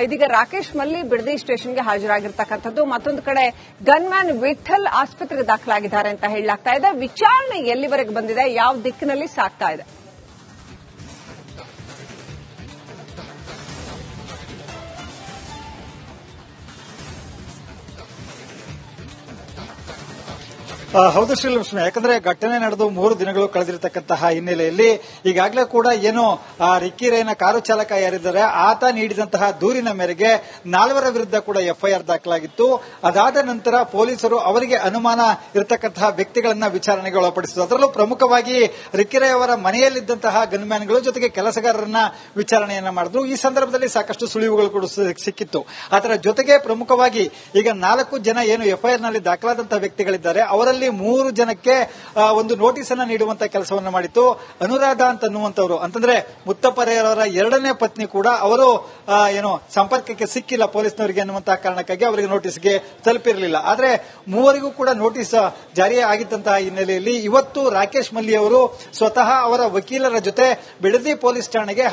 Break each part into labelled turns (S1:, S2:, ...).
S1: ಇದೀಗ ರಾಕೇಶ್ ಮಲ್ಲಿ ಬಿಡದಿ ಸ್ಟೇಷನ್ಗೆ ಹಾಜರಾಗಿರ್ತಕ್ಕಂಥದ್ದು. ಮತ್ತೊಂದು ಕಡೆ ಗನ್ಮ್ಯಾನ್ ವಿಠಲ್ ಆಸ್ಪತ್ರೆಗೆ ದಾಖಲಾಗಿದ್ದಾರೆ ಅಂತ ಹೇಳಲಾಗ್ತಾ ಇದೆ. ವಿಚಾರಣೆ ಎಲ್ಲಿವರೆಗೆ ಬಂದಿದೆ, ಯಾವ ದಿಕ್ಕಿನಲ್ಲಿ ಸಾಗ್ತಾ ಇದೆ?
S2: ಹೌದು ಶ್ರೀಲಕ್ಷ್ಮಿ, ಯಾಕಂದ್ರೆ ಘಟನೆ ನಡೆದು 3 ದಿನಗಳು ಕಳೆದಿರತಕ್ಕಂತಹ ಹಿನ್ನೆಲೆಯಲ್ಲಿ ಈಗಾಗಲೇ ಕೂಡ ಏನು ರಿಕ್ಕಿ ರೈನ ಕಾರು ಚಾಲಕ ಯಾರಿದ್ದಾರೆ ಆತ ನೀಡಿದಂತಹ ದೂರಿನ ಮೇರೆಗೆ 4 ವಿರುದ್ಧ ಕೂಡ ಎಫ್ಐಆರ್ ದಾಖಲಾಗಿತ್ತು. ಅದಾದ ನಂತರ ಪೊಲೀಸರು ಅವರಿಗೆ ಅನುಮಾನ ಇರತಕ್ಕಂತಹ ವ್ಯಕ್ತಿಗಳನ್ನ ವಿಚಾರಣೆಗೆ ಒಳಪಡಿಸಿದ್ರು. ಅದರಲ್ಲೂ ಪ್ರಮುಖವಾಗಿ ರಿಕ್ಕಿ ರೈ ಅವರ ಮನೆಯಲ್ಲಿದ್ದಂತಹ ಗನ್ಮ್ಯಾನ್ಗಳು ಜೊತೆಗೆ ಕೆಲಸಗಾರರನ್ನ ವಿಚಾರಣೆಯನ್ನ ಮಾಡಿದ್ರು. ಈ ಸಂದರ್ಭದಲ್ಲಿ ಸಾಕಷ್ಟು ಸುಳಿವುಗಳು ಕೂಡ ಸಿಕ್ಕಿತ್ತು. ಅದರ ಜೊತೆಗೆ ಪ್ರಮುಖವಾಗಿ ಈಗ 4 ಜನ ಏನು ಎಫ್ಐಆರ್ ನಲ್ಲಿ ದಾಖಲಾದಂತಹ ವ್ಯಕ್ತಿಗಳಿದ್ದಾರೆ ಅವರಲ್ಲಿ 3 ಜನಕ್ಕೆ ಒಂದು ನೋಟಿಸ್ ಅನ್ನ ನೀಡುವಂತಹ ಕೆಲಸವನ್ನ ಮಾಡಿತ್ತು. ಅನುರಾಧ ಅಂತನ್ನುವಂತವರು, ಅಂತಂದ್ರೆ ಮುತ್ತಪ್ಪರೆಯವರ 2ನೇ ಪತ್ನಿ ಕೂಡ ಅವರು ಏನು ಸಂಪರ್ಕಕ್ಕೆ ಸಿಕ್ಕಿಲ್ಲ ಪೊಲೀಸ್ನವರಿಗೆ ಅನ್ನುವಂತಹ ಕಾರಣಕ್ಕಾಗಿ ಅವರಿಗೆ ನೋಟಿಸ್ಗೆ ತಲುಪಿರಲಿಲ್ಲ. ಆದ್ರೆ 3 ಕೂಡ ನೋಟಿಸ್ ಜಾರಿ ಆಗಿದ್ದಂತಹ ಹಿನ್ನೆಲೆಯಲ್ಲಿ ಇವತ್ತು ರಾಕೇಶ್ ಮಲ್ಲಿ ಅವರು ಸ್ವತಃ ಅವರ ವಕೀಲರ ಜೊತೆ ಬಿಡದಿ ಪೊಲೀಸ್ ಠಾಣೆಗೆ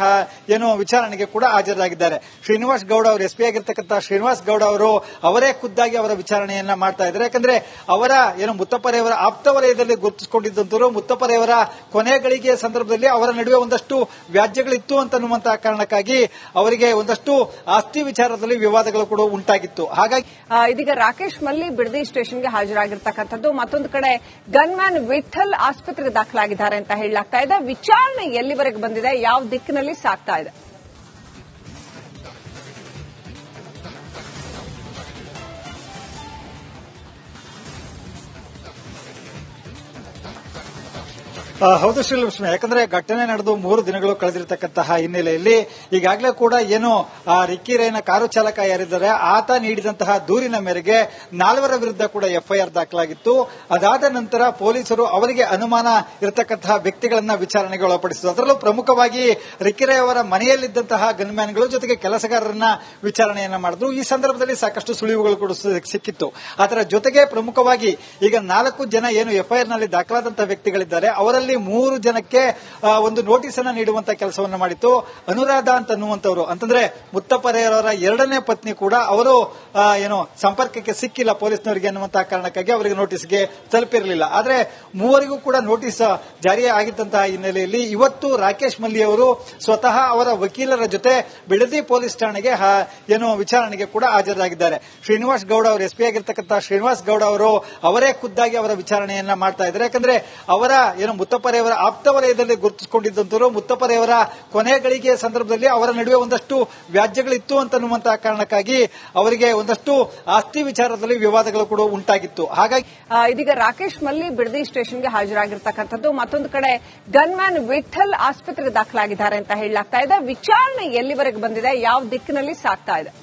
S2: ಏನು ವಿಚಾರಣೆಗೆ ಕೂಡ ಹಾಜರಾಗಿದ್ದಾರೆ. ಶ್ರೀನಿವಾಸ್ ಗೌಡ ಅವರು ಎಸ್ಪಿ ಆಗಿರ್ತಕ್ಕಂತಹ ಶ್ರೀನಿವಾಸ್ ಗೌಡ ಅವರು ಅವರೇ ಖುದ್ದಾಗಿ ಅವರ ವಿಚಾರಣೆಯನ್ನ ಮಾಡ್ತಾ ಇದ್ದಾರೆ. ಯಾಕಂದ್ರೆ ಅವರ ಏನು ಮುತ್ತಪ್ಪರೆಯವರ ಆಪ್ತ ವಲಯದಲ್ಲಿ ಗುರುತಿಸಿಕೊಂಡಿದ್ದಂತವರು ಮುತ್ತಪ್ಪರೆಯವರ ಕೊನೆ ಗಳಿಗೆಯ ಸಂದರ್ಭದಲ್ಲಿ ಅವರ ನಡುವೆ ಒಂದಷ್ಟು ವ್ಯಾಜ್ಯಗಳಿತ್ತು ಅಂತನ್ನುವಂತಹ ಕಾರಣಕ್ಕಾಗಿ ಅವರಿಗೆ ಒಂದಷ್ಟು ಆಸ್ತಿ ವಿಚಾರದಲ್ಲಿ ವಿವಾದಗಳು ಕೂಡ ಉಂಟಾಗಿತ್ತು. ಹಾಗಾಗಿ
S1: ಇದೀಗ ರಾಕೇಶ್ ಮಲ್ಲಿ ಬಿಡದಿ ಸ್ಟೇಷನ್ಗೆ ಹಾಜರಾಗಿರ್ತಕ್ಕಂಥದ್ದು. ಮತ್ತೊಂದು ಕಡೆ ಗನ್ಮ್ಯಾನ್ ವಿಠಲ್ ಆಸ್ಪತ್ರೆಗೆ ದಾಖಲಾಗಿದ್ದಾರೆ ಅಂತ ಹೇಳಲಾಗ್ತಾ ಇದೆ. ವಿಚಾರಣೆ ಎಲ್ಲಿವರೆಗೆ ಬಂದಿದೆ, ಯಾವ ದಿಕ್ಕಿನಲ್ಲಿ ಸಾಗ್ತಾ ಇದೆ?
S2: ಹೌದು ಶ್ರೀಲಕ್ಷ್ಮಿ, ಯಾಕಂದ್ರೆ ಘಟನೆ ನಡೆದು 3 ದಿನಗಳು ಕಳೆದಿರತಕ್ಕಂತಹ ಹಿನ್ನೆಲೆಯಲ್ಲಿ ಈಗಾಗಲೇ ಕೂಡ ಏನು ರಿಕ್ಕಿ ರೈನ ಕಾರು ಚಾಲಕ ಯಾರಿದ್ದಾರೆ ಆತ ನೀಡಿದಂತಹ ದೂರಿನ ಮೇರೆಗೆ 4 ವಿರುದ್ಧ ಕೂಡ ಎಫ್ಐಆರ್ ದಾಖಲಾಗಿತ್ತು. ಅದಾದ ನಂತರ ಪೊಲೀಸರು ಅವರಿಗೆ ಅನುಮಾನ ಇರತಕ್ಕಂತಹ ವ್ಯಕ್ತಿಗಳನ್ನ ವಿಚಾರಣೆಗೆ ಒಳಪಡಿಸಿದ್ರು. ಅದರಲ್ಲೂ ಪ್ರಮುಖವಾಗಿ ರಿಕ್ಕಿ ರೈ ಅವರ ಮನೆಯಲ್ಲಿದ್ದಂತಹ ಗನ್ಮ್ಯಾನ್ಗಳು ಜೊತೆಗೆ ಕೆಲಸಗಾರರನ್ನ ವಿಚಾರಣೆಯನ್ನ ಮಾಡಿದ್ರು. ಈ ಸಂದರ್ಭದಲ್ಲಿ ಸಾಕಷ್ಟು ಸುಳಿವುಗಳು ಕೂಡ ಸಿಕ್ಕಿತ್ತು. ಅದರ ಜೊತೆಗೆ ಪ್ರಮುಖವಾಗಿ ಈಗ 4 ಜನ ಏನು ಎಫ್ಐಆರ್ ನಲ್ಲಿ ದಾಖಲಾದಂತಹ ವ್ಯಕ್ತಿಗಳಿದ್ದಾರೆ ಅವರಲ್ಲಿ 3 ಜನಕ್ಕೆ ಒಂದು ನೋಟಿಸ್ ಅನ್ನ ನೀಡುವಂತಹ ಕೆಲಸವನ್ನ ಮಾಡಿತ್ತು. ಅನುರಾಧ ಅಂತನ್ನುವಂತವರು, ಅಂತಂದ್ರೆ ಮುತ್ತಪ್ಪರೆಯವರ 2ನೇ ಪತ್ನಿ ಕೂಡ ಅವರು ಏನು ಸಂಪರ್ಕಕ್ಕೆ ಸಿಕ್ಕಿಲ್ಲ ಪೊಲೀಸ್ನವರಿಗೆ ಅನ್ನುವಂತಹ ಕಾರಣಕ್ಕಾಗಿ ಅವರಿಗೆ ನೋಟಿಸ್ಗೆ ತಲುಪಿರಲಿಲ್ಲ. ಆದ್ರೆ 3 ಕೂಡ ನೋಟಿಸ್ ಜಾರಿ ಆಗಿದ್ದಂತಹ ಹಿನ್ನೆಲೆಯಲ್ಲಿ ಇವತ್ತು ರಾಕೇಶ್ ಮಲ್ಲಿ ಅವರು ಸ್ವತಃ ಅವರ ವಕೀಲರ ಜೊತೆ ಬಿಡದಿ ಪೊಲೀಸ್ ಠಾಣೆಗೆ ಏನು ವಿಚಾರಣೆಗೆ ಕೂಡ ಹಾಜರಾಗಿದ್ದಾರೆ. ಶ್ರೀನಿವಾಸ್ ಗೌಡ ಅವರು ಎಸ್ಪಿ ಆಗಿರ್ತಕ್ಕಂತಹ ಶ್ರೀನಿವಾಸ್ ಗೌಡ ಅವರು ಅವರೇ ಖುದ್ದಾಗಿ ಅವರ ವಿಚಾರಣೆಯನ್ನ ಮಾಡ್ತಾ ಇದ್ದಾರೆ. ಯಾಕಂದ್ರೆ ಅವರ ಏನು ಮುತ್ತಪ್ಪರೆಯವರ ಆಪ್ತ ವಲಯದಲ್ಲಿ ಗುರುತಿಸಿಕೊಂಡಿದ್ದಂತವರು ಮುತ್ತಪ್ಪರೆಯವರ ಕೊನೆ ಗಳಿಗೆಯ ಸಂದರ್ಭದಲ್ಲಿ ಅವರ ನಡುವೆ ಒಂದಷ್ಟು ವ್ಯಾಜ್ಯಗಳಿತ್ತು ಅಂತನ್ನುವಂತಹ ಕಾರಣಕ್ಕಾಗಿ ಅವರಿಗೆ ಒಂದಷ್ಟು ಆಸ್ತಿ ವಿಚಾರದಲ್ಲಿ ವಿವಾದಗಳು ಕೂಡ ಉಂಟಾಗಿತ್ತು. ಹಾಗಾಗಿ
S1: ಇದೀಗ ರಾಕೇಶ್ ಮಲ್ಲಿ ಬಿಡದಿ ಸ್ಟೇಷನ್ಗೆ ಹಾಜರಾಗಿರ್ತಕ್ಕಂಥದ್ದು. ಮತ್ತೊಂದು ಕಡೆ ಗನ್ಮ್ಯಾನ್ ವಿಠಲ್ ಆಸ್ಪತ್ರೆಗೆ ದಾಖಲಾಗಿದ್ದಾರೆ ಅಂತ ಹೇಳಲಾಗ್ತಾ ಇದೆ. ವಿಚಾರಣೆ ಎಲ್ಲಿವರೆಗೆ ಬಂದಿದೆ, ಯಾವ ದಿಕ್ಕಿನಲ್ಲಿ ಸಾಗ್ತಾ ಇದೆ?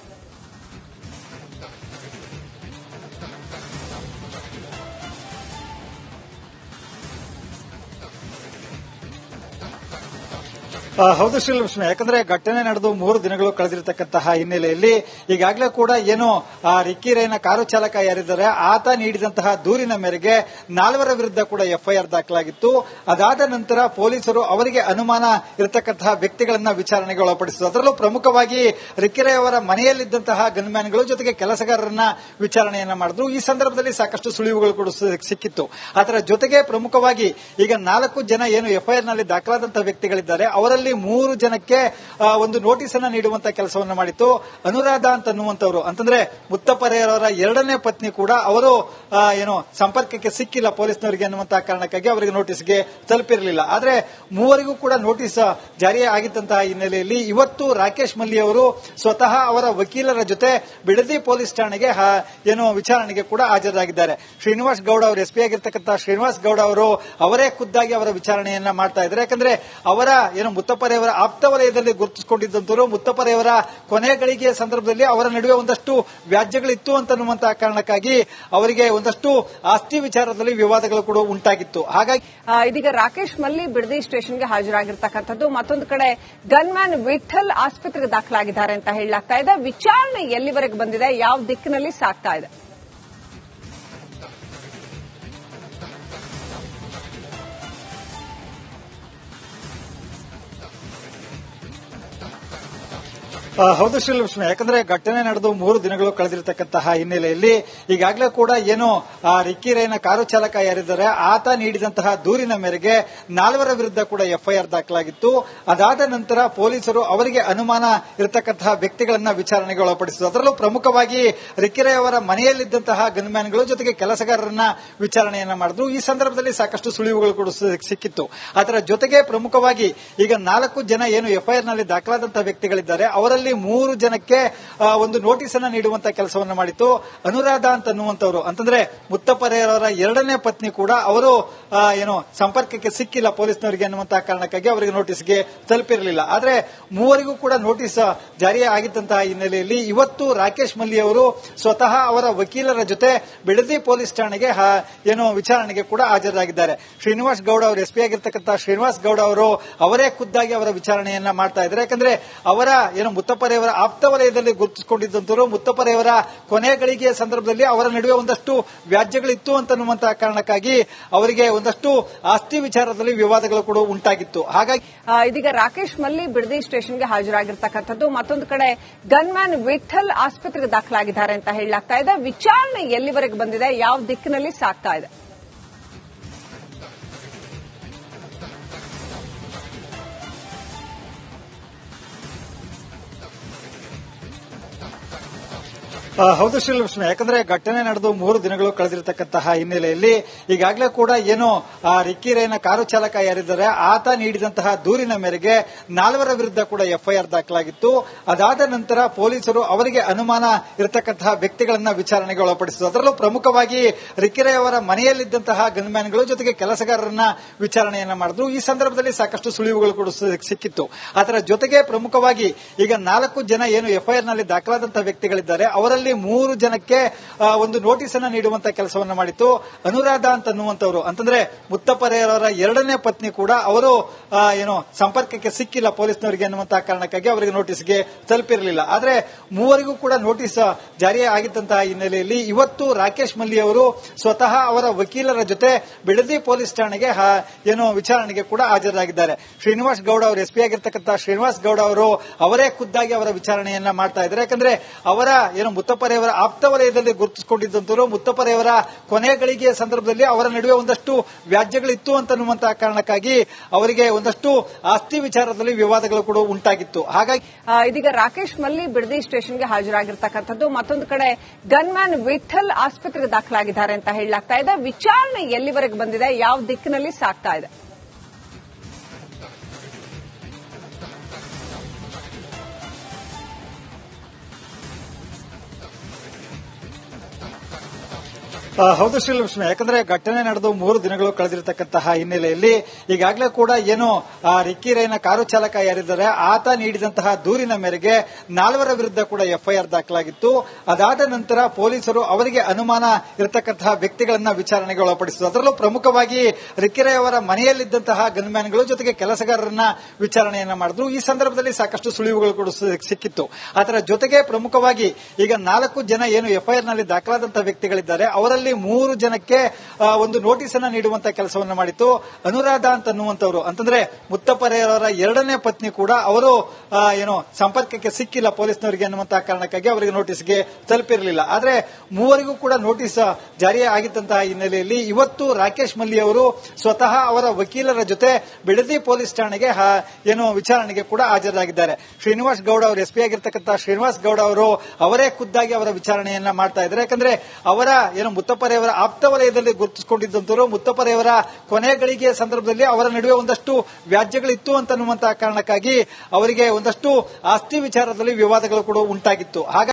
S2: ಹೌದು ಶ್ರೀಲಕ್ಷ್ಮಿ, ಯಾಕಂದ್ರೆ ಘಟನೆ ನಡೆದು 3 ದಿನಗಳು ಕಳೆದಿರತಕ್ಕಂತಹ ಹಿನ್ನೆಲೆಯಲ್ಲಿ ಈಗಾಗಲೇ ಕೂಡ ಏನು ರಿಕ್ಕಿ ರೈನ ಕಾರು ಚಾಲಕ ಯಾರಿದ್ದಾರೆ ಆತ ನೀಡಿದಂತಹ ದೂರಿನ ಮೇರೆಗೆ 4 ವಿರುದ್ಧ ಕೂಡ ಎಫ್ಐಆರ್ ದಾಖಲಾಗಿತ್ತು. ಅದಾದ ನಂತರ ಪೊಲೀಸರು ಅವರಿಗೆ ಅನುಮಾನ ಇರತಕ್ಕಂತಹ ವ್ಯಕ್ತಿಗಳನ್ನ ವಿಚಾರಣೆಗೆ ಒಳಪಡಿಸಿದ್ರು. ಅದರಲ್ಲೂ ಪ್ರಮುಖವಾಗಿ ರಿಕ್ಕಿ ರೈ ಅವರ ಮನೆಯಲ್ಲಿದ್ದಂತಹ ಗನ್ಮ್ಯಾನ್ಗಳು ಜೊತೆಗೆ ಕೆಲಸಗಾರರನ್ನ ವಿಚಾರಣೆಯನ್ನ ಮಾಡಿದ್ರು. ಈ ಸಂದರ್ಭದಲ್ಲಿ ಸಾಕಷ್ಟು ಸುಳಿವುಗಳು ಕೂಡ ಸಿಕ್ಕಿತ್ತು. ಅದರ ಜೊತೆಗೆ ಪ್ರಮುಖವಾಗಿ ಈಗ 4 ಜನ ಏನು ಎಫ್ಐಆರ್ ನಲ್ಲಿ ದಾಖಲಾದಂತಹ ವ್ಯಕ್ತಿಗಳಿದ್ದಾರೆ ಅವರಲ್ಲಿ 3 ಜನಕ್ಕೆ ಒಂದು ನೋಟಿಸ್ ಅನ್ನ ನೀಡುವಂತಹ ಕೆಲಸವನ್ನ ಮಾಡಿತ್ತು. ಅನುರಾಧ ಅಂತನ್ನುವಂತವರು, ಅಂತಂದ್ರೆ ಮುತ್ತಪ್ಪರೆಯವರ 2ನೇ ಪತ್ನಿ ಕೂಡ ಅವರು ಏನು ಸಂಪರ್ಕಕ್ಕೆ ಸಿಕ್ಕಿಲ್ಲ ಪೊಲೀಸ್ನವರಿಗೆ ಅನ್ನುವಂತಹ ಕಾರಣಕ್ಕಾಗಿ ಅವರಿಗೆ ನೋಟಿಸ್ಗೆ ತಲುಪಿರಲಿಲ್ಲ. ಆದ್ರೆ 3 ಕೂಡ ನೋಟಿಸ್ ಜಾರಿ ಆಗಿದ್ದಂತಹ ಹಿನ್ನೆಲೆಯಲ್ಲಿ ಇವತ್ತು ರಾಕೇಶ್ ಮಲ್ಲಿ ಅವರು ಸ್ವತಃ ಅವರ ವಕೀಲರ ಜೊತೆ ಬಿಡದಿ ಪೊಲೀಸ್ ಠಾಣೆಗೆ ಏನು ವಿಚಾರಣೆಗೆ ಕೂಡ ಹಾಜರಾಗಿದ್ದಾರೆ. ಶ್ರೀನಿವಾಸ್ ಗೌಡ ಅವರು ಎಸ್ಪಿ ಆಗಿರ್ತಕ್ಕಂತಹ ಶ್ರೀನಿವಾಸ್ ಗೌಡ ಅವರು ಅವರೇ ಖುದ್ದಾಗಿ ಅವರ ವಿಚಾರಣೆಯನ್ನ ಮಾಡ್ತಾ ಇದ್ದಾರೆ. ಯಾಕಂದ್ರೆ ಅವರ ಏನು ಮುತ್ತಪ್ಪರೆಯವರ ಆಪ್ತ ವಲಯದಲ್ಲಿ ಗುರುತಿಸಿಕೊಂಡಿದ್ದಂತವರು ಮುತ್ತಪ್ಪರೆಯವರ ಕೊನೆ ಗಳಿಗೆಯ ಸಂದರ್ಭದಲ್ಲಿ ಅವರ ನಡುವೆ ಒಂದಷ್ಟು ವ್ಯಾಜ್ಯಗಳಿತ್ತು ಅಂತನ್ನುವಂತಹ ಕಾರಣಕ್ಕಾಗಿ ಅವರಿಗೆ ಒಂದಷ್ಟು ಆಸ್ತಿ ವಿಚಾರದಲ್ಲಿ ವಿವಾದಗಳು ಕೂಡ ಉಂಟಾಗಿತ್ತು. ಹಾಗಾಗಿ
S1: ಇದೀಗ ರಾಕೇಶ್ ಮಲ್ಲಿ ಬಿಡದಿ ಸ್ಟೇಷನ್ಗೆ ಹಾಜರಾಗಿರ್ತಕ್ಕಂಥದ್ದು. ಮತ್ತೊಂದು ಕಡೆ ಗನ್ಮ್ಯಾನ್ ವಿಠಲ್ ಆಸ್ಪತ್ರೆಗೆ ದಾಖಲಾಗಿದ್ದಾರೆ ಅಂತ ಹೇಳಲಾಗ್ತಾ ಇದೆ. ವಿಚಾರಣೆ ಎಲ್ಲಿವರೆಗೆ ಬಂದಿದೆ, ಯಾವ ದಿಕ್ಕಿನಲ್ಲಿ ಸಾಗ್ತಾ ಇದೆ?
S2: ಹೌದು ಶ್ರೀಲಕ್ಷ್ಮಿ, ಯಾಕಂದ್ರೆ ಘಟನೆ ನಡೆದು 3 ದಿನಗಳು ಕಳೆದಿರತಕ್ಕಂತಹ ಹಿನ್ನೆಲೆಯಲ್ಲಿ ಈಗಾಗಲೇ ಕೂಡ ಏನು ರಿಕ್ಕಿ ರೈನ ಕಾರು ಚಾಲಕ ಯಾರಿದ್ದಾರೆ ಆತ ನೀಡಿದಂತಹ ದೂರಿನ ಮೇರೆಗೆ 4 ವಿರುದ್ಧ ಕೂಡ ಎಫ್ಐಆರ್ ದಾಖಲಾಗಿತ್ತು. ಅದಾದ ನಂತರ ಪೊಲೀಸರು ಅವರಿಗೆ ಅನುಮಾನ ಇರತಕ್ಕಂತಹ ವ್ಯಕ್ತಿಗಳನ್ನ ವಿಚಾರಣೆಗೆ ಒಳಪಡಿಸಿದರು. ಅದರಲ್ಲೂ ಪ್ರಮುಖವಾಗಿ ರಿಕ್ಕಿ ರೈ ಅವರ ಮನೆಯಲ್ಲಿದ್ದಂತಹ ಗನ್ಮ್ಯಾನ್ಗಳು ಜೊತೆಗೆ ಕೆಲಸಗಾರರನ್ನ ವಿಚಾರಣೆಯನ್ನ ಮಾಡಿದ್ರು. ಈ ಸಂದರ್ಭದಲ್ಲಿ ಸಾಕಷ್ಟು ಸುಳಿವುಗಳು ಕೂಡ ಸಿಕ್ಕಿತ್ತು. ಅದರ ಜೊತೆಗೆ ಪ್ರಮುಖವಾಗಿ ಈಗ 4 ಜನ ಏನು ಎಫ್ಐಆರ್ ನಲ್ಲಿ ದಾಖಲಾದಂತಹ ವ್ಯಕ್ತಿಗಳಿದ್ದಾರೆ ಅವರಲ್ಲಿ 3 ಜನಕ್ಕೆ ಒಂದು ನೋಟಿಸ್ ಅನ್ನ ನೀಡುವಂತಹ ಕೆಲಸವನ್ನ ಮಾಡಿತ್ತು. ಅನುರಾಧ ಅಂತನ್ನುವಂತವರು, ಅಂತಂದ್ರೆ ಮುತ್ತಪ್ಪರೆಯವರ 2ನೇ ಪತ್ನಿ ಕೂಡ ಅವರು ಏನು ಸಂಪರ್ಕಕ್ಕೆ ಸಿಕ್ಕಿಲ್ಲ ಪೊಲೀಸ್ನವರಿಗೆ ಅನ್ನುವಂತಹ ಕಾರಣಕ್ಕಾಗಿ ಅವರಿಗೆ ನೋಟಿಸ್ಗೆ ತಲುಪಿರಲಿಲ್ಲ. ಆದ್ರೆ 3 ಕೂಡ ನೋಟಿಸ್ ಜಾರಿ ಆಗಿದ್ದಂತಹ ಹಿನ್ನೆಲೆಯಲ್ಲಿ ಇವತ್ತು ರಾಕೇಶ್ ಮಲ್ಲಿ ಅವರು ಸ್ವತಃ ಅವರ ವಕೀಲರ ಜೊತೆ ಬಿಡದಿ ಪೊಲೀಸ್ ಠಾಣೆಗೆ ಏನು ವಿಚಾರಣೆಗೆ ಕೂಡ ಹಾಜರಾಗಿದ್ದಾರೆ. ಶ್ರೀನಿವಾಸ್ ಗೌಡ ಅವರು ಎಸ್ಪಿ ಆಗಿರ್ತಕ್ಕಂತಹ ಶ್ರೀನಿವಾಸ್ ಗೌಡ ಅವರು ಅವರೇ ಖುದ್ದಾಗಿ ಅವರ ವಿಚಾರಣೆಯನ್ನ ಮಾಡ್ತಾ ಇದ್ದಾರೆ. ಯಾಕಂದ್ರೆ ಅವರ ಏನು ಮುತ್ತಪ್ಪರೆಯವರ ಆಪ್ತ ವಲಯದಲ್ಲಿ ಗುರುತಿಸಿಕೊಂಡಿದ್ದಂತವರು ಮುತ್ತಪ್ಪರೆಯವರ ಕೊನೆ ಗಳಿಗೆಯ ಸಂದರ್ಭದಲ್ಲಿ ಅವರ ನಡುವೆ ಒಂದಷ್ಟು ವ್ಯಾಜ್ಯಗಳಿತ್ತು ಅಂತನ್ನುವಂತಹ ಕಾರಣಕ್ಕಾಗಿ ಅವರಿಗೆ ಒಂದಷ್ಟು ಆಸ್ತಿ ವಿಚಾರದಲ್ಲಿ ವಿವಾದಗಳು ಕೂಡ ಉಂಟಾಗಿತ್ತು. ಹಾಗಾಗಿ
S1: ಇದೀಗ ರಾಕೇಶ್ ಮಲ್ಲಿ ಬಿಡದಿ ಸ್ಟೇಷನ್ಗೆ ಹಾಜರಾಗಿರ್ತಕ್ಕಂಥದ್ದು. ಮತ್ತೊಂದು ಕಡೆ ಗನ್ಮ್ಯಾನ್ ವಿಠಲ್ ಆಸ್ಪತ್ರೆಗೆ ದಾಖಲಾಗಿದ್ದಾರೆ ಅಂತ ಹೇಳಲಾಗ್ತಾ ಇದೆ. ವಿಚಾರಣೆ ಎಲ್ಲಿವರೆಗೆ ಬಂದಿದೆ, ಯಾವ ದಿಕ್ಕಿನಲ್ಲಿ ಸಾಗ್ತಾ ಇದೆ?
S2: ಹೌದು ಶ್ರೀಲಕ್ಷ್ಮಿ, ಯಾಕಂದ್ರೆ ಘಟನೆ ನಡೆದು 3 ದಿನಗಳು ಕಳೆದಿರತಕ್ಕಂತಹ ಹಿನ್ನೆಲೆಯಲ್ಲಿ ಈಗಾಗಲೇ ಕೂಡ ಏನು ರಿಕ್ಕಿ ರೈನ ಕಾರು ಚಾಲಕ ಯಾರಿದ್ದಾರೆ ಆತ ನೀಡಿದಂತಹ ದೂರಿನ ಮೇರೆಗೆ 4 ವಿರುದ್ಧ ಕೂಡ ಎಫ್ಐಆರ್ ದಾಖಲಾಗಿತ್ತು. ಅದಾದ ನಂತರ ಪೊಲೀಸರು ಅವರಿಗೆ ಅನುಮಾನ ಇರತಕ್ಕಂತಹ ವ್ಯಕ್ತಿಗಳನ್ನ ವಿಚಾರಣೆಗೆ ಒಳಪಡಿಸಿದರು. ಅದರಲ್ಲೂ ಪ್ರಮುಖವಾಗಿ ರಿಕ್ಕಿ ರೈ ಅವರ ಮನೆಯಲ್ಲಿದ್ದಂತಹ ಗನ್ಮ್ಯಾನ್ಗಳು ಜೊತೆಗೆ ಕೆಲಸಗಾರರನ್ನ ವಿಚಾರಣೆಯನ್ನ ಮಾಡಿದ್ರು. ಈ ಸಂದರ್ಭದಲ್ಲಿ ಸಾಕಷ್ಟು ಸುಳಿವುಗಳು ಕೂಡ ಸಿಕ್ಕಿತ್ತು. ಅದರ ಜೊತೆಗೆ ಪ್ರಮುಖವಾಗಿ ಈಗ 4 ಜನ ಏನು ಎಫ್ಐಆರ್ ನಲ್ಲಿ ದಾಖಲಾದಂತಹ ವ್ಯಕ್ತಿಗಳಿದ್ದಾರೆ ಅವರಲ್ಲಿ 3 ಜನಕ್ಕೆ ಒಂದು ನೋಟಿಸ್ ಅನ್ನ ನೀಡುವಂತಹ ಕೆಲಸವನ್ನ ಮಾಡಿತ್ತು. ಅನುರಾಧ ಅಂತನ್ನುವಂತವರು, ಅಂತಂದ್ರೆ ಮುತ್ತಪ್ಪರೆಯವರ 2ನೇ ಪತ್ನಿ ಕೂಡ ಅವರು ಏನು ಸಂಪರ್ಕಕ್ಕೆ ಸಿಕ್ಕಿಲ್ಲ ಪೊಲೀಸ್ನವರಿಗೆ ಅನ್ನುವಂತಹ ಕಾರಣಕ್ಕಾಗಿ ಅವರಿಗೆ ನೋಟಿಸ್ಗೆ ತಲುಪಿರಲಿಲ್ಲ. ಆದ್ರೆ 3 ಕೂಡ ನೋಟಿಸ್ ಜಾರಿ ಆಗಿದ್ದಂತಹ ಹಿನ್ನೆಲೆಯಲ್ಲಿ ಇವತ್ತು ರಾಕೇಶ್ ಮಲ್ಲಿ ಅವರು ಸ್ವತಃ ಅವರ ವಕೀಲರ ಜೊತೆ ಬಿಡದಿ ಪೊಲೀಸ್ ಠಾಣೆಗೆ ಏನು ವಿಚಾರಣೆಗೆ ಕೂಡ ಹಾಜರಾಗಿದ್ದಾರೆ. ಶ್ರೀನಿವಾಸ್ ಗೌಡ ಅವರು ಎಸ್ಪಿ ಆಗಿರ್ತಕ್ಕಂತಹ ಶ್ರೀನಿವಾಸ್ ಗೌಡ ಅವರು ಅವರೇ ಖುದ್ದಾಗಿ ಅವರ ವಿಚಾರಣೆಯನ್ನ ಮಾಡ್ತಾ ಇದ್ದಾರೆ. ಯಾಕಂದ್ರೆ ಅವರ ಏನು ಮುತ್ತಪ್ಪರೆಯವರ ಆಪ್ತ ವಲಯದಲ್ಲಿ ಗುರುತಿಸಿಕೊಂಡಿದ್ದಂತವರು ಮುತ್ತಪ್ಪರೆಯವರ ಕೊನೆ ಗಳಿಗೆಯ ಸಂದರ್ಭದಲ್ಲಿ ಅವರ ನಡುವೆ ಒಂದಷ್ಟು ವ್ಯಾಜ್ಯಗಳಿತ್ತು ಅಂತನ್ನುವಂತಹ ಕಾರಣಕ್ಕಾಗಿ ಅವರಿಗೆ ಒಂದಷ್ಟು ಆಸ್ತಿ ವಿಚಾರದಲ್ಲಿ ವಿವಾದಗಳು ಕೂಡ ಉಂಟಾಗಿತ್ತು. ಹಾಗಾಗಿ
S1: ಇದೀಗ ರಾಕೇಶ್ ಮಲ್ಲಿ ಬಿಡದಿ ಸ್ಟೇಷನ್ಗೆ ಹಾಜರಾಗಿರ್ತಕ್ಕಂಥದ್ದು. ಮತ್ತೊಂದು ಕಡೆ ಗನ್ಮ್ಯಾನ್ ವಿಠಲ್ ಆಸ್ಪತ್ರೆಗೆ ದಾಖಲಾಗಿದ್ದಾರೆ ಅಂತ ಹೇಳಲಾಗ್ತಾ ಇದೆ. ವಿಚಾರಣೆ ಎಲ್ಲಿವರೆಗೆ ಬಂದಿದೆ, ಯಾವ ದಿಕ್ಕಿನಲ್ಲಿ ಸಾಗ್ತಾ ಇದೆ?
S2: ಹೌದು ಶ್ರೀಲಕ್ಷ್ಮಿ, ಯಾಕಂದ್ರೆ ಘಟನೆ ನಡೆದು 3 ದಿನಗಳು ಕಳೆದಿರತಕ್ಕಂತಹ ಹಿನ್ನೆಲೆಯಲ್ಲಿ ಈಗಾಗಲೇ ಕೂಡ ಏನು ರಿಕ್ಕಿ ರೈನ ಕಾರು ಚಾಲಕ ಯಾರಿದ್ದಾರೆ ಆತ ನೀಡಿದಂತಹ ದೂರಿನ ಮೇರೆಗೆ 4 ವಿರುದ್ಧ ಕೂಡ ಎಫ್ಐಆರ್ ದಾಖಲಾಗಿತ್ತು. ಅದಾದ ನಂತರ ಪೊಲೀಸರು ಅವರಿಗೆ ಅನುಮಾನ ಇರತಕ್ಕಂತಹ ವ್ಯಕ್ತಿಗಳನ್ನ ವಿಚಾರಣೆಗೆ ಒಳಪಡಿಸಿದರು. ಅದರಲ್ಲೂ ಪ್ರಮುಖವಾಗಿ ರಿಕ್ಕಿ ರೈ ಅವರ ಮನೆಯಲ್ಲಿದ್ದಂತಹ ಗನ್ಮ್ಯಾನ್ಗಳು ಜೊತೆಗೆ ಕೆಲಸಗಾರರನ್ನ ವಿಚಾರಣೆಯನ್ನ ಮಾಡಿದ್ರು. ಈ ಸಂದರ್ಭದಲ್ಲಿ ಸಾಕಷ್ಟು ಸುಳಿವುಗಳು ಕೂಡ ಸಿಕ್ಕಿತ್ತು. ಅದರ ಜೊತೆಗೆ ಪ್ರಮುಖವಾಗಿ ಈಗ 4 ಜನ ಏನು ಎಫ್ಐಆರ್ ನಲ್ಲಿ ದಾಖಲಾದಂತಹ ವ್ಯಕ್ತಿಗಳಿದ್ದಾರೆ ಅವರಲ್ಲಿ 3 ಜನಕ್ಕೆ ಒಂದು ನೋಟಿಸ್ ಅನ್ನ ನೀಡುವಂತಹ ಕೆಲಸವನ್ನ ಮಾಡಿತ್ತು. ಅನುರಾಧ ಅಂತನ್ನುವಂತವರು, ಅಂತಂದ್ರೆ ಮುತ್ತಪ್ಪರೆಯವರ 2ನೇ ಪತ್ನಿ ಕೂಡ ಅವರು ಏನು ಸಂಪರ್ಕಕ್ಕೆ ಸಿಕ್ಕಿಲ್ಲ ಪೊಲೀಸ್ನವರಿಗೆ ಅನ್ನುವಂತಹ ಕಾರಣಕ್ಕಾಗಿ ಅವರಿಗೆ ನೋಟಿಸ್ಗೆ ತಲುಪಿರಲಿಲ್ಲ. ಆದ್ರೆ 3 ಕೂಡ ನೋಟಿಸ್ ಜಾರಿ ಆಗಿದ್ದಂತಹ ಹಿನ್ನೆಲೆಯಲ್ಲಿ ಇವತ್ತು ರಾಕೇಶ್ ಮಲ್ಲಿ ಅವರು ಸ್ವತಃ ಅವರ ವಕೀಲರ ಜೊತೆ ಬಿಡದಿ ಪೊಲೀಸ್ ಠಾಣೆಗೆ ಏನು ವಿಚಾರಣೆಗೆ ಕೂಡ ಹಾಜರಾಗಿದ್ದಾರೆ. ಶ್ರೀನಿವಾಸ್ ಗೌಡ ಅವರು ಎಸ್ಪಿ ಆಗಿರ್ತಕ್ಕಂತಹ ಶ್ರೀನಿವಾಸ್ ಗೌಡ ಅವರು ಅವರೇ ಖುದ್ದಾಗಿ ಅವರ ವಿಚಾರಣೆಯನ್ನ ಮಾಡ್ತಾ ಇದ್ದಾರೆ. ಯಾಕಂದ್ರೆ ಅವರ ಏನು ಮುತ್ತಪ್ಪರೆಯವರ ಆಪ್ತ ವಲಯದಲ್ಲಿ ಗುರುತಿಸಿಕೊಂಡಿದ್ದಂತವರು ಮುತ್ತಪ್ಪರೆಯವರ ಕೊನೆ ಗಳಿಗೆಯ ಸಂದರ್ಭದಲ್ಲಿ ಅವರ ನಡುವೆ ಒಂದಷ್ಟು ವ್ಯಾಜ್ಯಗಳಿತ್ತು ಅಂತನ್ನುವಂತಹ ಕಾರಣಕ್ಕಾಗಿ ಅವರಿಗೆ ಒಂದಷ್ಟು ಆಸ್ತಿ ವಿಚಾರದಲ್ಲಿ ವಿವಾದಗಳು ಕೂಡ ಉಂಟಾಗಿತ್ತು.